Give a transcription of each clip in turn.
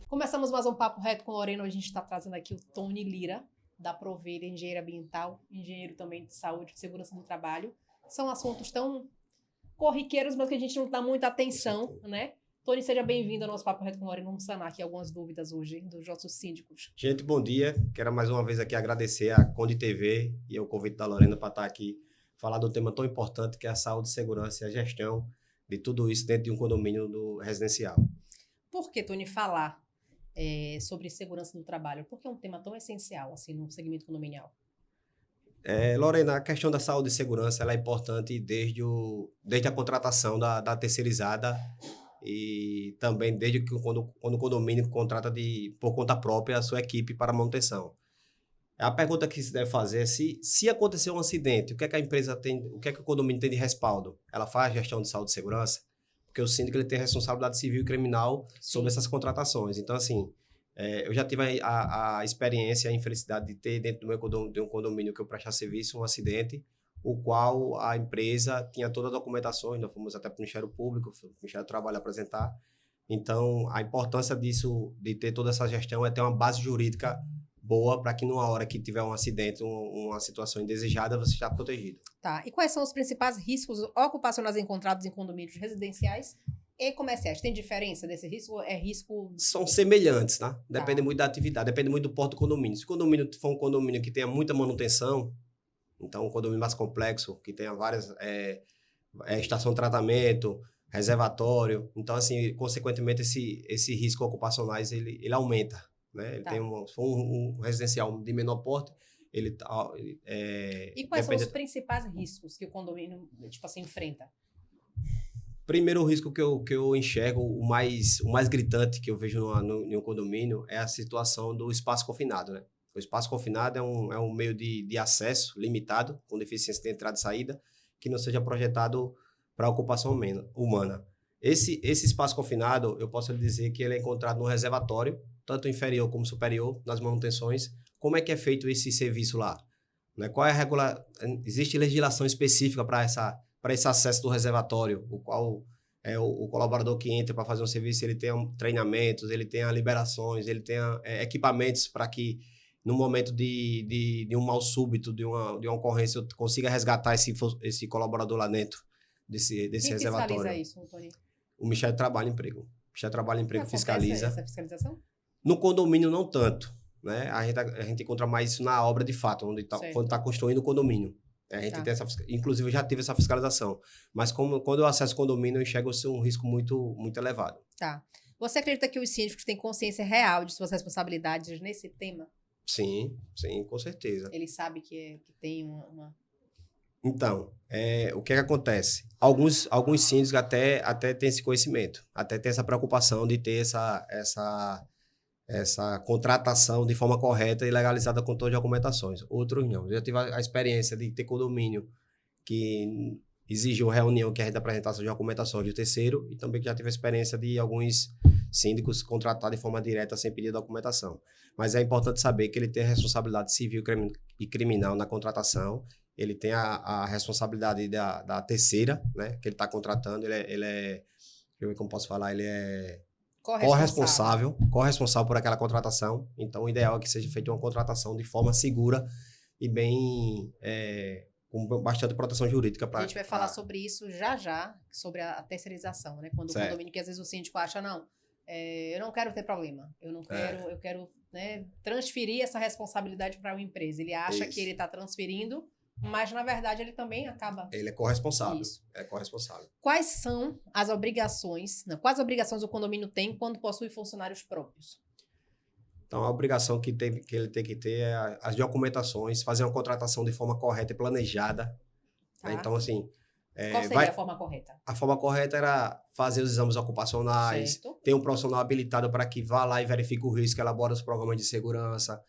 Começamos mais um Papo Reto com Lorena. Hoje a gente está trazendo aqui o Tony Lira, da Prover, engenheiro ambiental, engenheiro também de saúde e segurança do trabalho. São assuntos tão corriqueiros, mas que a gente não dá muita atenção, né? Tony, seja bem-vindo ao nosso Papo Reto com Lorena. Vamos sanar aqui algumas dúvidas hoje dos nossos síndicos. Gente, bom dia. Quero mais uma vez aqui agradecer a Conde TV e o convite da Lorena para estar aqui, falar de um tema tão importante que é a saúde, segurança e a gestão de tudo isso dentro de um condomínio residencial. Por que, Tony, falar sobre segurança do trabalho? Por que é um tema tão essencial assim no segmento condominial? Lorena, a questão da saúde e segurança ela é importante desde a contratação da terceirizada e também desde que quando o condomínio contrata por conta própria a sua equipe para manutenção. A pergunta que se deve fazer é se acontecer um acidente, o que é que a empresa tem, o que é que o condomínio tem de respaldo? Ela faz gestão de saúde e segurança? Porque o síndico ele tem responsabilidade civil e criminal sobre essas contratações. Então, assim, eu já tive a experiência, a infelicidade de ter dentro de um condomínio que eu prestava serviço um acidente, o qual a empresa tinha todas as documentações, nós fomos até para o Ministério Público, o Ministério do Trabalho apresentar. Então, a importância disso, de ter toda essa gestão, é ter uma base jurídica boa para que numa hora que tiver um acidente, uma situação indesejada, você esteja protegido. Tá. E quais são os principais riscos ocupacionais encontrados em condomínios residenciais e comerciais? Tem diferença desse risco? É risco... São semelhantes, tá? Depende muito da atividade, depende muito do porte do condomínio. Se o condomínio for um condomínio que tenha muita manutenção, então um condomínio mais complexo, que tenha várias estação de tratamento, reservatório, então assim, consequentemente esse risco ocupacionais ele aumenta. Né? Ele tem se for um residencial de menor porte, E quais são os principais riscos que o condomínio, tipo assim, enfrenta? Primeiro, o risco que eu enxergo, o mais gritante que eu vejo em um condomínio é a situação do espaço confinado, né? O espaço confinado é um meio de acesso limitado, com deficiência de entrada e saída, que não seja projetado para ocupação humana. Esse espaço confinado, eu posso lhe dizer que ele é encontrado no reservatório, tanto inferior como superior, nas manutenções. Como é que é feito esse serviço lá? Né? Qual é a existe legislação específica para esse acesso do reservatório, o qual o colaborador que entra para fazer um serviço, ele tenha treinamentos, ele tenha liberações, ele tenha equipamentos para que, no momento de um mal súbito, de uma ocorrência, eu consiga resgatar esse colaborador lá dentro desse reservatório. Quem fiscaliza isso, Tony? O Ministério do Trabalho e Emprego. O Ministério do Trabalho e Emprego fiscaliza. Essa fiscalização? No condomínio, não tanto. Né? A gente encontra mais isso na obra de fato, quando está construindo o condomínio. A gente tem inclusive, eu já tive essa fiscalização. Mas quando eu acesso o condomínio, eu enxergo um risco muito, muito elevado. Tá. Você acredita que os síndicos têm consciência real de suas responsabilidades nesse tema? Sim, com certeza. Ele sabe que tem uma... Então, o que acontece? Alguns síndicos até têm esse conhecimento, até têm essa preocupação de ter essa contratação de forma correta e legalizada com todas as documentações. Outros não. Eu já tive a experiência de ter condomínio que exigiu reunião que é a apresentação de documentação de terceiro e também já tive a experiência de alguns síndicos contratar de forma direta sem pedir documentação. Mas é importante saber que ele tem a responsabilidade civil e criminal na contratação. Ele tem a responsabilidade da terceira, né, que ele está contratando. Ele é, deixa eu ver como posso falar, ele é corresponsável por aquela contratação. Então, o ideal é que seja feita uma contratação de forma segura e bem, com bastante proteção jurídica. A gente vai falar sobre isso já, sobre a terceirização, né? Quando o condomínio, que às vezes o síndico acha, não, eu não quero ter problema, eu quero né, transferir essa responsabilidade para uma empresa. Ele acha que ele está transferindo, mas, na verdade, ele também acaba... Ele é corresponsável. Isso. É corresponsável. Quais são as obrigações, quais obrigações o condomínio tem quando possui funcionários próprios? Então, a obrigação que ele tem que ter é as documentações, fazer uma contratação de forma correta e planejada. Tá. Né? Então, assim... Qual seria a forma correta? A forma correta era fazer os exames ocupacionais, ter um profissional habilitado para que vá lá e verifique o risco, elabore os programas de segurança.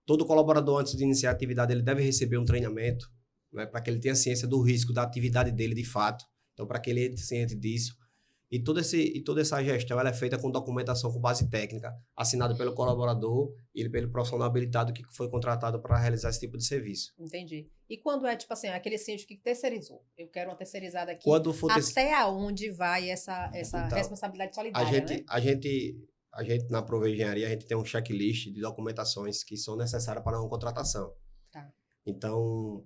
Todo colaborador, antes de iniciar a atividade, ele deve receber um treinamento, né, para que ele tenha ciência do risco da atividade dele de fato. Então, para que ele entre ciente disso. E toda essa gestão ela é feita com documentação com base técnica, assinada pelo colaborador e pelo profissional habilitado que foi contratado para realizar esse tipo de serviço. Entendi. E quando é, tipo assim, aquele síndico que terceirizou? Eu quero uma terceirizada aqui. Quando for até aonde vai essa então, responsabilidade solidária, né? A gente, na Prove Engenharia, a gente tem um checklist de documentações que são necessárias para uma contratação. Tá. Então,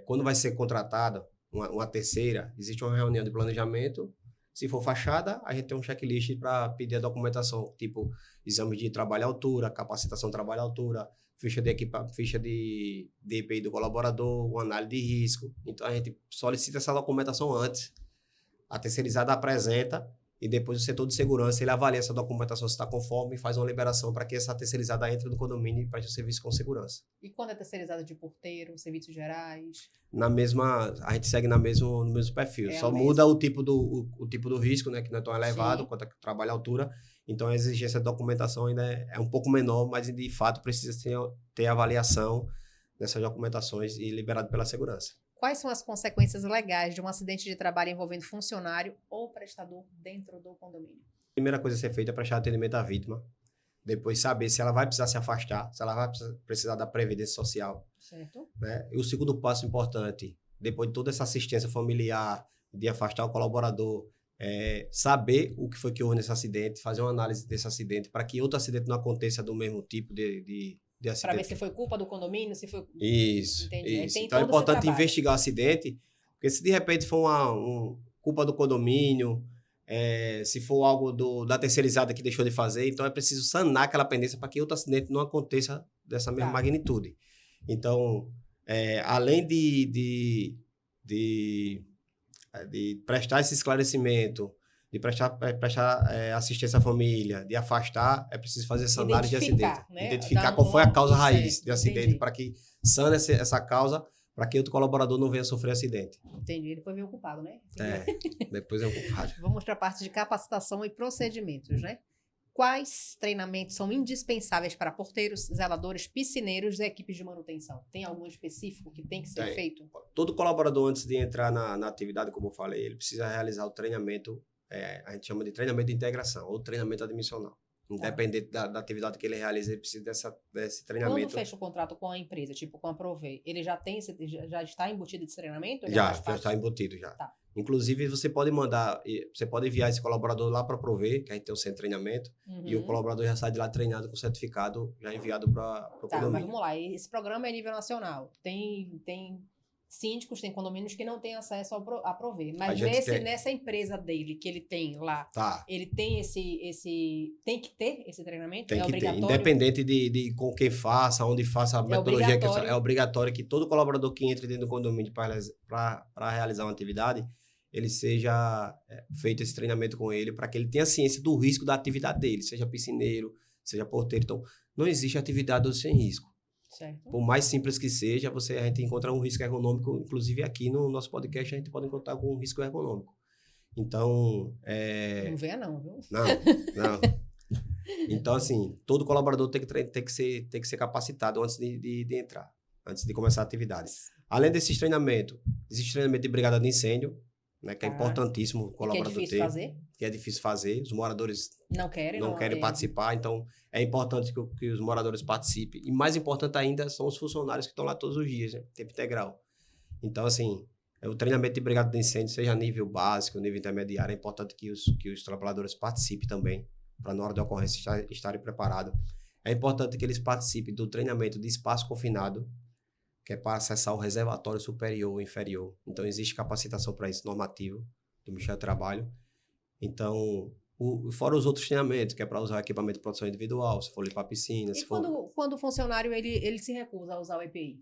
quando vai ser contratada uma terceira, existe uma reunião de planejamento. Se for fachada, a gente tem um checklist para pedir a documentação, tipo exame de trabalho à altura, capacitação de trabalho à altura, ficha de EPI do colaborador, uma análise de risco. Então, a gente solicita essa documentação antes. A terceirizada apresenta e depois o setor de segurança ele avalia essa documentação se está conforme e faz uma liberação para que essa terceirizada entre no condomínio e preste o serviço com segurança. E quando é terceirizada de porteiro, serviços gerais? A gente segue no mesmo perfil. Só muda o tipo do risco, né, que não é tão elevado quanto o trabalho à altura. Então, a exigência de documentação ainda é um pouco menor, mas de fato precisa ter avaliação dessas documentações e liberado pela segurança. Quais são as consequências legais de um acidente de trabalho envolvendo funcionário ou prestador dentro do condomínio? A primeira coisa a ser feita é prestar atendimento à vítima. Depois saber se ela vai precisar se afastar, se ela vai precisar da previdência social. Certo. Né? E o segundo passo importante, depois de toda essa assistência familiar, de afastar o colaborador, saber o que foi que houve nesse acidente, fazer uma análise desse acidente, para que outro acidente não aconteça do mesmo tipo de acidente. Para ver se foi culpa do condomínio, se foi... Isso. Então é importante investigar o acidente, porque se de repente for culpa do condomínio, se for algo da terceirizada que deixou de fazer, então é preciso sanar aquela pendência para que outro acidente não aconteça dessa mesma magnitude. Então, além de prestar esse esclarecimento, de prestar assistência à família, de afastar, é preciso fazer essa análise de acidente. Né? Identificar qual foi a causa raiz de acidente, para que sane essa causa, para que outro colaborador não venha sofrer acidente. Entendi. Depois vem o culpado, né? Depois é o culpado. Vamos para a parte de capacitação e procedimentos, né? Quais treinamentos são indispensáveis para porteiros, zeladores, piscineiros e equipes de manutenção? Tem algum específico que tem que ser feito? Todo colaborador, antes de entrar na atividade, como eu falei, ele precisa realizar o treinamento, a gente chama de treinamento de integração ou treinamento admissional. Independente da atividade que ele realiza, ele precisa desse treinamento. Quando fecha o contrato com a empresa, tipo com a Provê, ele já está embutido de treinamento? Já está embutido já. Tá. Inclusive, você pode enviar esse colaborador lá para a Provê, que a gente tem o centro de treinamento, e o colaborador já sai de lá treinado com certificado, já enviado para o condomínio. Mas vamos lá, esse programa é a nível nacional. Tem síndicos, tem condomínios que não têm acesso a Provê. Mas nessa empresa dele, que ele tem lá, ele tem tem que ter esse treinamento? Tem que ter. Independente de com quem faça, onde faça, a metodologia que é obrigatório que todo colaborador que entre dentro do condomínio para realizar uma atividade, ele seja feito esse treinamento com ele, para que ele tenha ciência do risco da atividade dele, seja piscineiro, seja porteiro. Então, não existe atividade sem risco. Certo. Por mais simples que seja, a gente encontra um risco ergonômico, inclusive aqui no nosso podcast a gente pode encontrar com um risco ergonômico. Então, não venha não, viu? Não. Então, assim, todo colaborador tem que ser capacitado antes de entrar, antes de começar a atividade. Além desses treinamentos, existe treinamento de brigada de incêndio, né, que é importantíssimo o colaborador ter. Que é difícil fazer. Os moradores não querem participar, então é importante que os moradores participem. E mais importante ainda são os funcionários que estão lá todos os dias, né, tempo integral. Então, assim, o treinamento de brigada de incêndio, seja nível básico, nível intermediário, é importante que os trabalhadores participem também, para na hora de ocorrência estarem preparados. É importante que eles participem do treinamento de espaço confinado, que é para acessar o reservatório superior ou inferior. Então, existe capacitação para isso, normativo, do Ministério do Trabalho. Então, fora os outros treinamentos, que é para usar equipamento de proteção individual, se for limpar a piscina. Quando o funcionário ele se recusa a usar o EPI,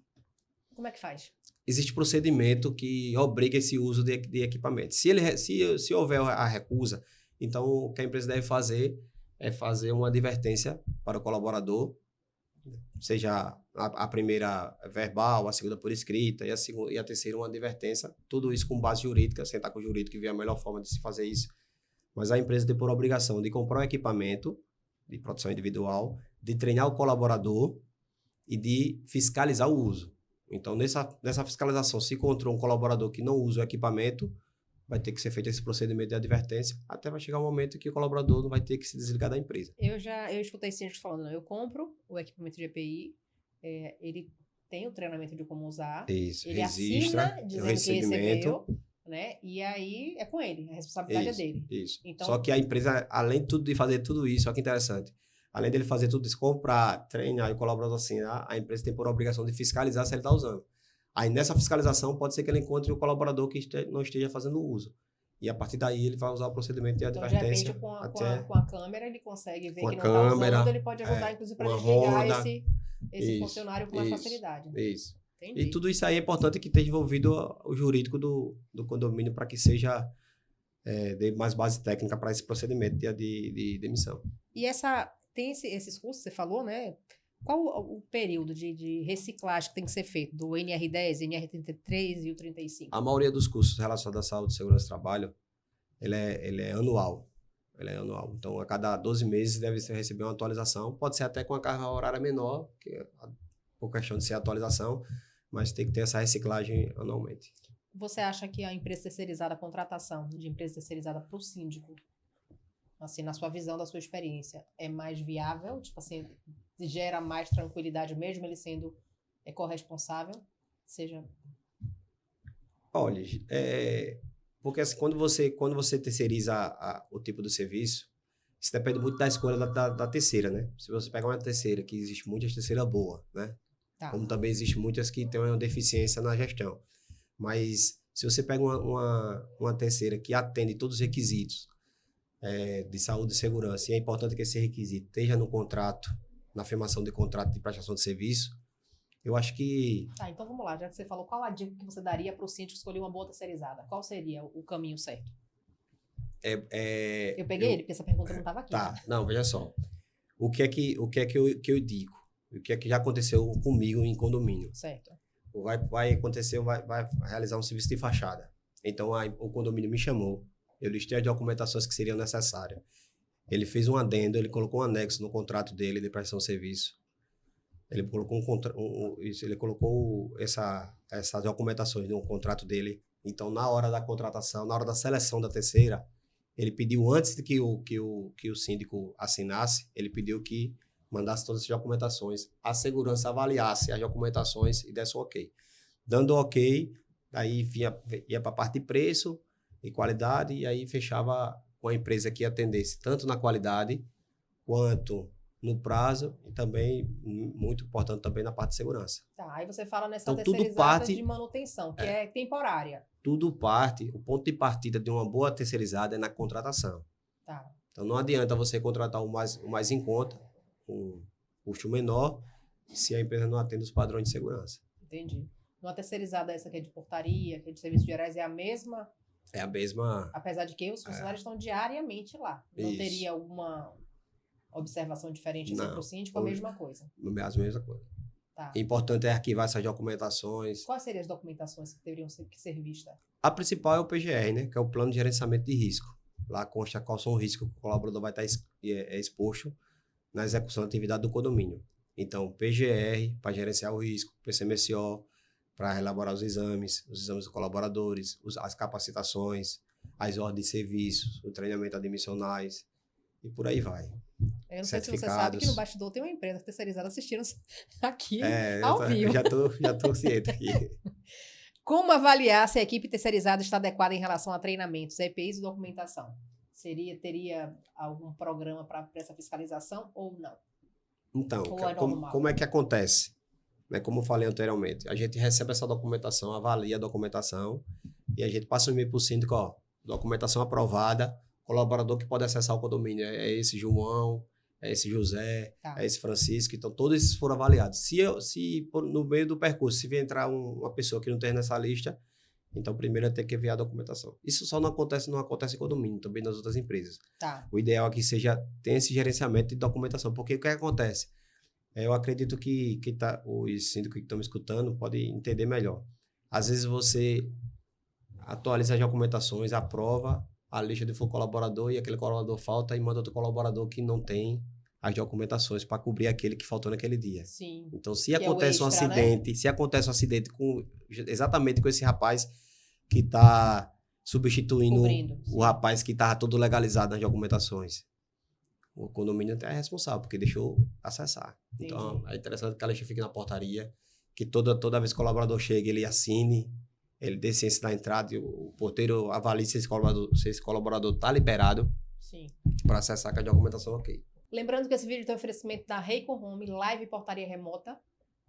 como é que faz? Existe procedimento que obriga esse uso de equipamento. Se houver a recusa, então o que a empresa deve fazer é fazer uma advertência para o colaborador, seja a primeira verbal, a segunda por escrita e a terceira uma advertência, tudo isso com base jurídica, sentar com o jurídico e ver a melhor forma de se fazer isso. Mas a empresa tem por obrigação de comprar um equipamento de proteção individual, de treinar o colaborador e de fiscalizar o uso. Então, nessa fiscalização, se encontrou um colaborador que não usa o equipamento, vai ter que ser feito esse procedimento de advertência, até vai chegar um momento que o colaborador não vai ter que se desligar da empresa. Eu escutei síndicos falando, não, eu compro o equipamento de EPI, ele tem o treinamento de como usar, Isso, ele registra assina o dizendo que recebimento, recebeu, né? E aí é com ele, a responsabilidade é dele. Isso. Então, só que a empresa, além de fazer tudo isso, olha que interessante, além dele fazer tudo isso, comprar, treinar e o colaborador assinar, a empresa tem por obrigação de fiscalizar se ele está usando. Aí nessa fiscalização pode ser que ele encontre o colaborador que não esteja fazendo uso. E a partir daí ele vai usar o procedimento de advertência. Então, de repente, com a câmera, ele consegue ver que não está usando, ele pode ajudar, inclusive, para desligar esse funcionário com mais facilidade. Isso. Entendi. E tudo isso aí é importante que esteja envolvido o jurídico do condomínio para que seja dê mais base técnica para esse procedimento de demissão. E tem esses cursos, você falou, né? Qual o período de reciclagem que tem que ser feito? Do NR10, NR33 e o 35? A maioria dos cursos relacionados à saúde e segurança do trabalho, ele é anual. Ele é anual. Então, a cada 12 meses deve receber uma atualização. Pode ser até com a carga horária menor, por questão de ser atualização, mas tem que ter essa reciclagem anualmente. Você acha que a empresa terceirizada, a contratação de empresa terceirizada para o síndico, assim, na sua visão, da sua experiência, é mais viável? Tipo assim, gera mais tranquilidade mesmo ele sendo corresponsável? Seja... Olha, porque assim, quando você terceiriza o tipo de serviço, isso depende muito da escolha da terceira, né? Se você pega uma terceira, que existe muitas terceiras boas, né? Tá. Como também existe muitas que têm uma deficiência na gestão. Mas se você pega uma terceira que atende todos os requisitos de saúde e segurança, e é importante que esse requisito esteja no contrato, na afirmação de contrato de prestação de serviço, eu acho que... Então vamos lá, já que você falou, qual a dica que você daria para o síndico escolher uma boa terceirizada? Qual seria o caminho certo? Eu peguei ele, porque essa pergunta não estava aqui. Tá, não, veja só. O que é que eu digo? O que é que já aconteceu comigo em condomínio? Certo. Vai acontecer, vai realizar um serviço de fachada. Então, o condomínio me chamou, eu listei as documentações que seriam necessárias. Ele fez um adendo, ele colocou um anexo no contrato dele de prestação de serviço. Ele colocou essas documentações no contrato dele. Então, na hora da contratação, na hora da seleção da terceira, ele pediu, antes de que o síndico assinasse, ele pediu que mandasse todas as documentações, a segurança avaliasse as documentações e desse um ok. Dando ok, aí ia para a parte de preço e qualidade, e aí fechava com a empresa que atendesse tanto na qualidade quanto no prazo, e também, muito importante, também na parte de segurança. Tá, aí você fala nessa então, terceirizada de manutenção, que é temporária. Tudo parte, o ponto de partida de uma boa terceirizada é na contratação. Tá. Então, não adianta você contratar o mais em conta, com custo menor, se a empresa não atende os padrões de segurança. Entendi. Uma terceirizada essa que é de portaria, que é de serviços gerais, é a mesma? É a mesma... Apesar de que os funcionários estão diariamente lá. Não Isso. Teria alguma observação diferente assim para o síndico, a mesma coisa? A mesma coisa. Tá. O importante é arquivar essas documentações. Quais seriam as documentações que deveriam ser vistas? A principal é o PGR, né? Que é o Plano de Gerenciamento de Risco. Lá consta quais são os riscos que o colaborador vai estar exposto na execução da atividade do condomínio. Então, PGR, para gerenciar o risco, PCMSO, para elaborar os exames dos colaboradores, as capacitações, as ordens de serviços, o treinamento admissionais, e por aí vai. Eu não sei se você sabe que no bastidor tem uma empresa terceirizada assistindo aqui ao Eu vivo. já tô ciente aqui. Como avaliar se a equipe terceirizada está adequada em relação a treinamentos, EPIs e documentação? Teria algum programa para essa fiscalização ou não? Então, como é que acontece? Como eu falei anteriormente, a gente recebe essa documentação, avalia a documentação e a gente passa um e-mail para o síndico, documentação aprovada, colaborador que pode acessar o condomínio é esse João, é esse José, é esse Francisco, então todos esses foram avaliados. Se no meio do percurso, se vier entrar uma pessoa que não tem nessa lista, então primeiro é ter que enviar a documentação. Isso só não acontece em condomínio, também nas outras empresas. Tá. O ideal é que tenha esse gerenciamento de documentação, porque o que acontece? Eu acredito que os síndicos que estão me escutando podem entender melhor. Às vezes você atualiza as documentações, aprova a lista de colaborador e aquele colaborador falta e manda outro colaborador que não tem as documentações para cobrir aquele que faltou naquele dia. Sim. Então, se acontece um acidente, né? Se acontece um acidente exatamente com esse rapaz que está substituindo Cobrindo, sim. o rapaz que estava todo legalizado nas documentações. O condomínio é responsável, porque deixou acessar. Então, Entendi. é interessante que ela fique na portaria, que toda vez que o colaborador chega, ele assine, ele dê ciência da entrada, e o porteiro avalie se esse colaborador está liberado Sim. para acessar com a documentação ok. Lembrando que esse vídeo tem oferecimento da Reiko Home, live e portaria remota,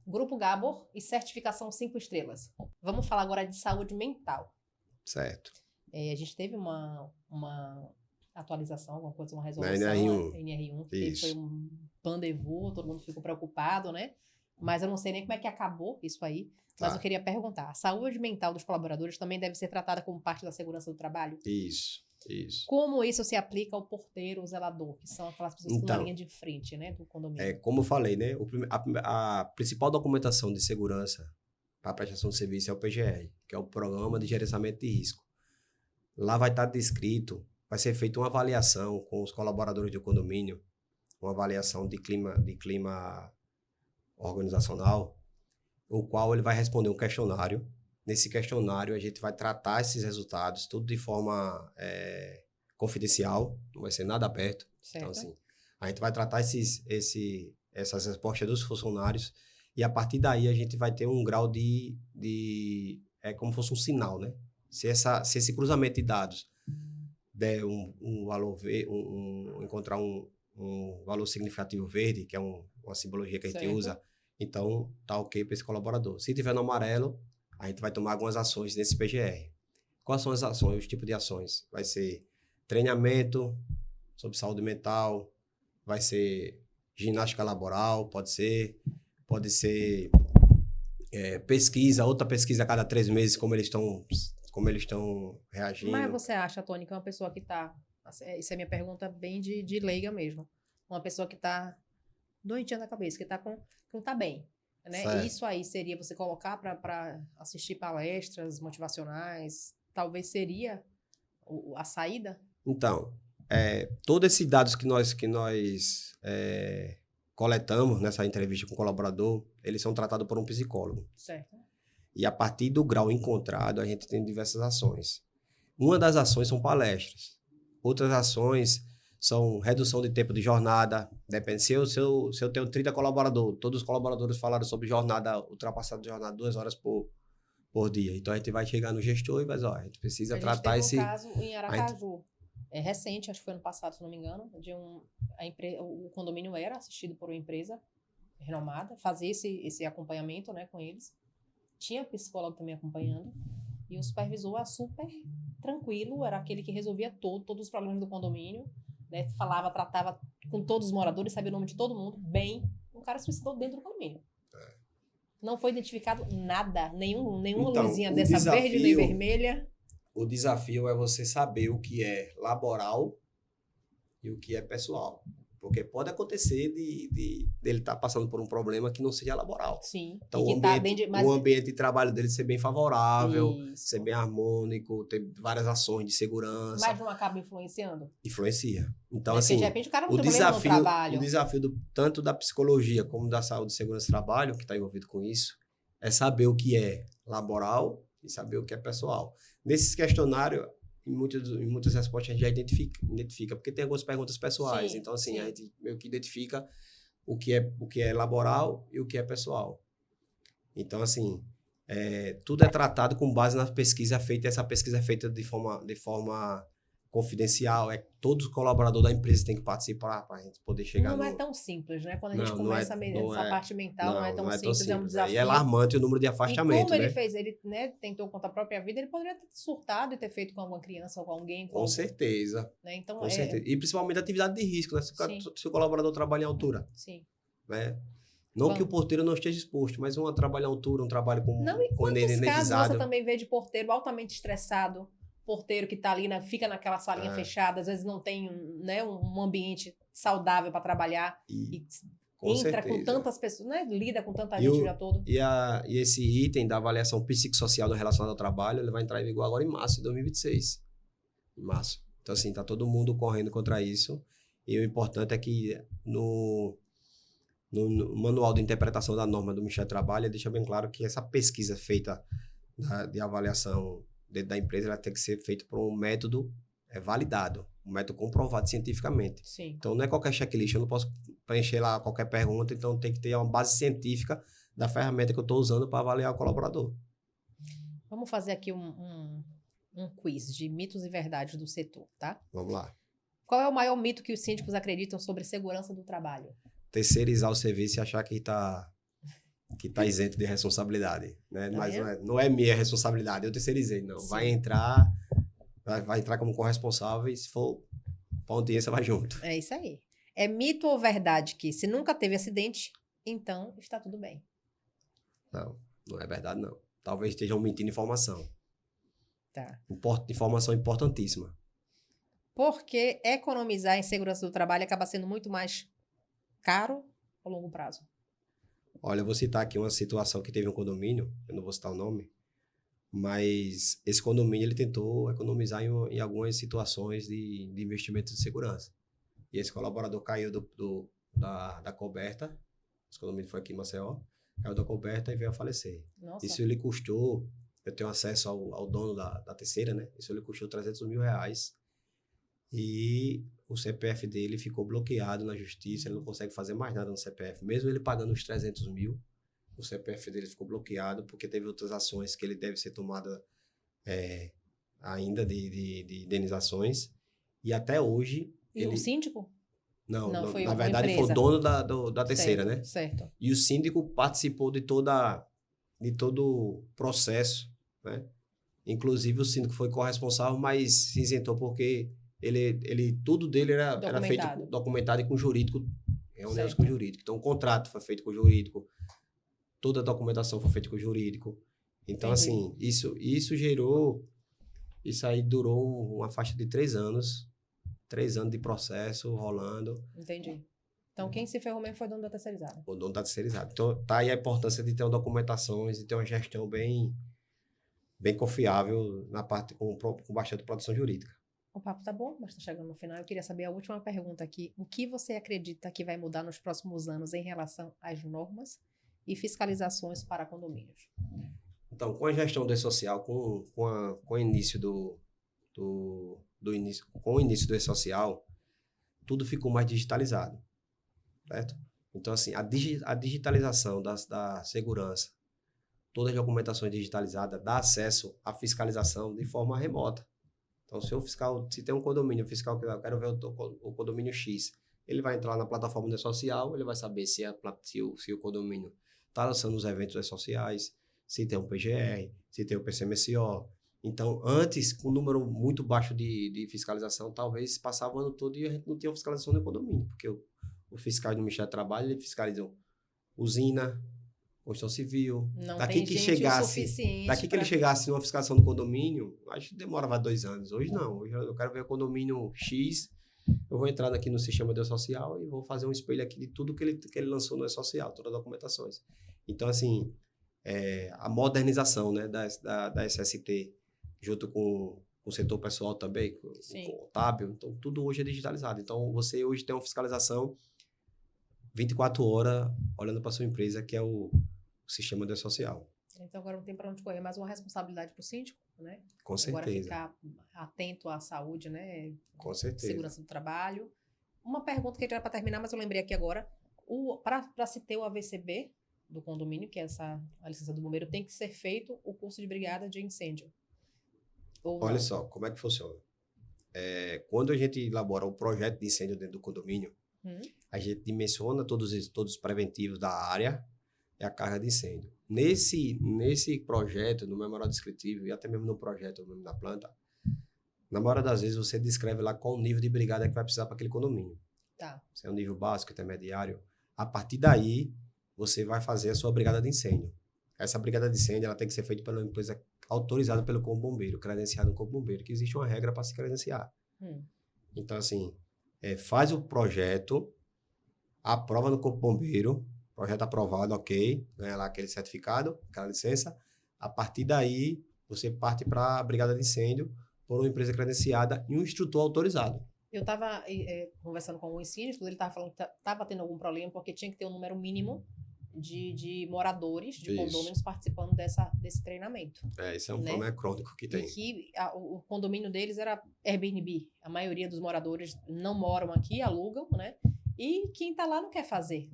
Grupo Gabor e certificação 5 estrelas. Vamos falar agora de saúde mental. Certo. A gente teve uma atualização, alguma coisa, uma resolução, Na NR1. a NR1, que foi um pandevô, todo mundo ficou preocupado, né? Mas eu não sei nem como é que acabou isso aí. Mas eu queria perguntar, a saúde mental dos colaboradores também deve ser tratada como parte da segurança do trabalho? Isso. Como isso se aplica ao porteiro, o zelador, que são aquelas pessoas que estão na linha de frente, né, do condomínio? Como eu falei, né? A principal documentação de segurança para a prestação de serviço é o PGR, que é o Programa de Gerenciamento de Risco. Lá vai estar descrito, vai ser feita uma avaliação com os colaboradores do condomínio, uma avaliação de clima organizacional, o qual ele vai responder um questionário. Nesse questionário, a gente vai tratar esses resultados, tudo de forma confidencial, não vai ser nada aberto. Certo. Então, assim, a gente vai tratar essas respostas dos funcionários e, a partir daí, a gente vai ter um grau é como se fosse um sinal, né? Se esse cruzamento de dados der um valor, encontrar um valor significativo verde, que é uma simbologia que a gente usa, então tá ok para esse colaborador. Se tiver no amarelo, a gente vai tomar algumas ações nesse PGR. Quais são as ações, os tipos de ações? Vai ser treinamento sobre saúde mental, vai ser ginástica laboral, pode ser pesquisa, outra pesquisa a cada 3 meses, como eles estão reagindo. Mas você acha, Tony, que uma pessoa que está... Isso é minha pergunta bem de leiga mesmo. Uma pessoa que está doentinha da cabeça, que não está bem. Né? Isso aí seria você colocar para assistir palestras motivacionais? Talvez seria a saída? Então, todos esses dados que nós coletamos nessa entrevista com o colaborador, eles são tratados por um psicólogo. Certo. E a partir do grau encontrado, a gente tem diversas ações. Uma das ações são palestras. Outras ações são redução de tempo de jornada. Depende. Se eu tenho 30 colaboradores, todos os colaboradores falaram sobre ultrapassada de jornada 2 horas por dia. Então, a gente vai chegar no gestor e vai dizer, a gente precisa tratar esse... A gente teve um caso em Aracaju. É recente, acho que foi ano passado, se não me engano, o condomínio era assistido por uma empresa renomada, fazia esse acompanhamento, né, com eles. Tinha psicólogo também acompanhando. E o supervisor era super tranquilo, era aquele que resolvia todos os problemas do condomínio. Né, tratava com todos os moradores, sabia o nome de todo mundo, bem. Um cara se suicidou dentro do condomínio. Não foi identificado nada, nenhuma então, luzinha dessa verde nem vermelha. O desafio é você saber o que é laboral e o que é pessoal. Porque pode acontecer dele estar passando por um problema que não seja laboral. Sim. Então, o ambiente de trabalho dele ser bem favorável, ser bem harmônico, ter várias ações de segurança. Mas não acaba influenciando? Influencia. Então, assim, de repente o cara não tem problema no trabalho. O desafio tanto da psicologia como da saúde e segurança do trabalho, que está envolvido com isso, é saber o que é laboral e saber o que é pessoal. Nesses questionários, em muitas respostas a gente já identifica, porque tem algumas perguntas pessoais. Então, assim, a gente meio que identifica o que é laboral e o que é pessoal. Então, assim, tudo é tratado com base na pesquisa feita. Essa pesquisa é feita de forma confidencial. Todos os colaboradores da empresa têm que participar para a gente poder chegar Não é tão simples, né? Quando a gente começa a medir essa parte mental, não é tão simples, é um desafio. E é alarmante o número de afastamento, e como ele fez, ele tentou contra a própria vida, ele poderia ter surtado e ter feito com alguma criança ou com alguém. Com certeza. Né? Então, com certeza. E principalmente atividade de risco, né? Se o colaborador trabalha em altura. Sim. Né? Não que o porteiro não esteja exposto, mas um trabalho em altura, um trabalho com quantos casos você também vê de porteiro altamente estressado, porteiro que está ali, fica naquela salinha fechada, às vezes não tem um ambiente saudável para trabalhar e entra com tantas pessoas, né? Lida com tanta gente o dia todo. E esse item da avaliação psicossocial relacionada ao trabalho, ele vai entrar em vigor agora em março de 2026. Em março. Então, assim, tá todo mundo correndo contra isso. E o importante é que no manual de interpretação da norma do Ministério do Trabalho, deixa bem claro que essa pesquisa feita de avaliação dentro da empresa, ela tem que ser feita por um método validado, um método comprovado cientificamente. Sim. Então, não é qualquer checklist, eu não posso preencher lá qualquer pergunta, então tem que ter uma base científica da ferramenta que eu estou usando para avaliar o colaborador. Vamos fazer aqui um quiz de mitos e verdades do setor, tá? Vamos lá. Qual é o maior mito que os síndicos acreditam sobre segurança do trabalho? Terceirizar o serviço e achar que tá isento de responsabilidade, né? Tá Mas vendo? não é minha responsabilidade, eu terceirizei, não. Sim. Vai entrar como corresponsável e se for pra audiência, vai junto. É isso aí. É mito ou verdade que se nunca teve acidente, então está tudo bem? Não é verdade, não. Talvez estejam mentindo informação. Tá. Informação importantíssima. Porque economizar em segurança do trabalho acaba sendo muito mais caro a longo prazo? Olha, eu vou citar aqui uma situação que teve um condomínio, eu não vou citar o nome, mas esse condomínio ele tentou economizar em algumas situações de investimento de segurança. E esse colaborador caiu da coberta, esse condomínio foi aqui em Maceió, caiu da coberta e veio a falecer. Nossa. Isso lhe custou, eu tenho acesso ao dono da terceira, né? Isso lhe custou R$300 mil. E o CPF dele ficou bloqueado na justiça, ele não consegue fazer mais nada no CPF. Mesmo ele pagando os 300 mil, o CPF dele ficou bloqueado, porque teve outras ações que ele deve ser tomada ainda de indenizações. E até hoje... E o síndico? Não, foi na uma verdade empresa. foi o dono da terceira, Certo, né? Certo. E o síndico participou de todo o processo, né? Inclusive o síndico foi corresponsável, mas se isentou porque tudo dele era feito documentado e com jurídico, reuniões com jurídico. Então o contrato foi feito com jurídico, toda a documentação foi feita com jurídico. Então, Entendi. assim, isso aí durou uma faixa de 3 anos. 3 anos de processo rolando. Entendi. Então, quem se ferrou mesmo foi o dono da terceirizada. O dono da terceirizada. Então, tá aí a importância de ter uma documentações e ter uma gestão bem confiável na parte com bastante produção jurídica. O papo tá bom, mas tá chegando no final. Eu queria saber a última pergunta aqui. O que você acredita que vai mudar nos próximos anos em relação às normas e fiscalizações para condomínios? Então, com a gestão do E-Social, com o início com o início do E-Social, tudo ficou mais digitalizado, certo? Então, assim, a digitalização da segurança, todas as documentações digitalizadas, dá acesso à fiscalização de forma remota. Então, se tem um condomínio, o fiscal que eu quero ver o condomínio X, ele vai entrar na plataforma do E-Social, ele vai saber se o condomínio está lançando os eventos E-Sociais, se tem um PGR, se tem o PCMSO. Então, antes, com um número muito baixo de fiscalização, talvez passava o ano todo e a gente não tinha fiscalização no condomínio, porque o fiscal do Ministério do Trabalho, ele fiscaliza usina, construção civil. Não daqui tem que gente chegasse, o suficiente daqui que ele chegasse numa fiscalização do condomínio, acho que demorava 2 anos. Hoje não, hoje eu quero ver o condomínio X, eu vou entrar aqui no sistema do E-Social e vou fazer um espelho aqui de tudo que ele lançou no E-Social, todas as documentações. Então, assim, a modernização, né, da SST, junto com o setor pessoal também, com o contábil, então tudo hoje é digitalizado. Então você hoje tem uma fiscalização 24 horas olhando para sua empresa, que é o sistema do E-Social. Então agora não tem para onde correr, mais uma responsabilidade para o síndico, né? Com certeza. Agora ficar atento à saúde, né? Com certeza. Segurança do trabalho. Uma pergunta que era para terminar, mas eu lembrei aqui agora. Para se ter o AVCB do condomínio, que é a licença do bombeiro, tem que ser feito o curso de brigada de incêndio. Olha só, como é que funciona. Quando a gente elabora o projeto de incêndio dentro do condomínio, a gente dimensiona todos os preventivos da área e a carga de incêndio. Nesse projeto, no memorial descritivo e até mesmo no projeto no nome da planta, na maioria das vezes você descreve lá qual o nível de brigada que vai precisar para aquele condomínio. Tá. Se é um nível básico, intermediário. A partir daí, você vai fazer a sua brigada de incêndio. Essa brigada de incêndio ela tem que ser feita pela empresa autorizada pelo Corpo Bombeiro, credenciada no Corpo Bombeiro, que existe uma regra para se credenciar. Então, assim, faz o projeto, aprova no Corpo Bombeiro, projeto aprovado, ok, ganha lá aquele certificado, aquela licença. A partir daí, você parte para a brigada de incêndio por uma empresa credenciada e um instrutor autorizado. Eu estava conversando com alguns síndicos, ele estava falando que estava tendo algum problema porque tinha que ter um número mínimo de moradores de Isso. condôminos participando desse treinamento. Isso é um né? problema crônico que tem. E que o condomínio deles era Airbnb. A maioria dos moradores não moram aqui, alugam, né? E quem está lá não quer fazer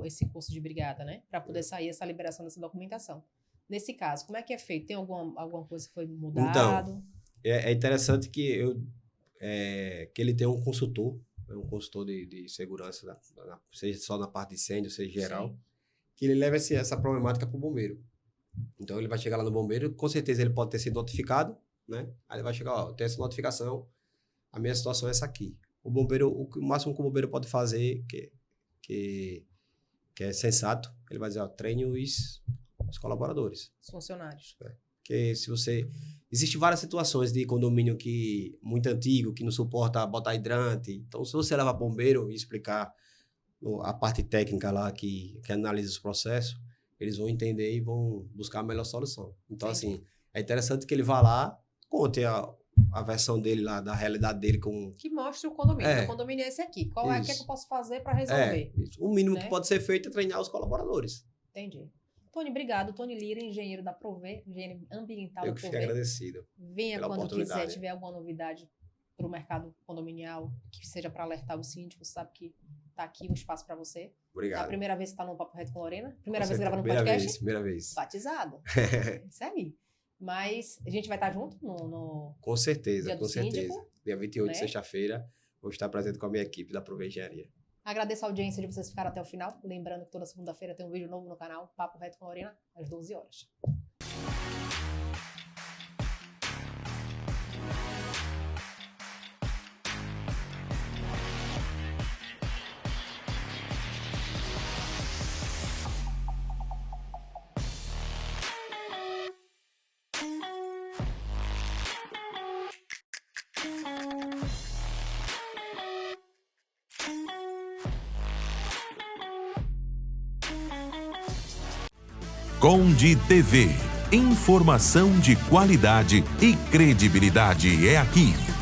esse curso de brigada, né? Para poder sair essa liberação dessa documentação. Nesse caso, como é que é feito? Tem alguma coisa que foi mudado? Então, é interessante que ele tem um consultor de segurança, seja só na parte de incêndio, seja geral, Sim. que ele leva essa problemática para o bombeiro. Então, ele vai chegar lá no bombeiro, com certeza ele pode ter sido notificado, né? Aí ele vai chegar, ó, tem essa notificação, a minha situação é essa aqui. O bombeiro, o máximo que o bombeiro pode fazer, que é sensato, ele vai dizer, ó, treine os colaboradores. Os funcionários. Porque Existem várias situações de condomínio muito antigo, que não suporta botar hidrante. Então, se você levar bombeiro e explicar a parte técnica lá que analisa os processos, eles vão entender e vão buscar a melhor solução. Então, assim, é interessante que ele vá lá, conte a versão dele lá, da realidade dele com... Que mostre o condomínio. O condomínio é esse aqui. O que é que eu posso fazer para resolver? O mínimo que pode ser feito é treinar os colaboradores. Entendi. Tony, obrigado. Tony Lira, engenheiro da Prover, engenheiro ambiental da Prover. Eu que fiquei agradecido. Venha quando quiser, tiver alguma novidade para o mercado condominial, que seja para alertar o síndico, sabe que está aqui um espaço para você. Obrigado. É a primeira vez que está no Papo Reto com Lorena? Primeira vez gravando podcast? Primeira vez. Batizado. Isso aí. Mas a gente vai estar junto no Com certeza, dia do com síndico, certeza. Dia 28 né? de sexta-feira, vou estar presente com a minha equipe da Prover Engenharia. Agradeço a audiência de vocês ficarem até o final. Lembrando que toda segunda-feira tem um vídeo novo no canal Papo Reto com Lorena, às 12 horas. Conde TV. Informação de qualidade e credibilidade é aqui.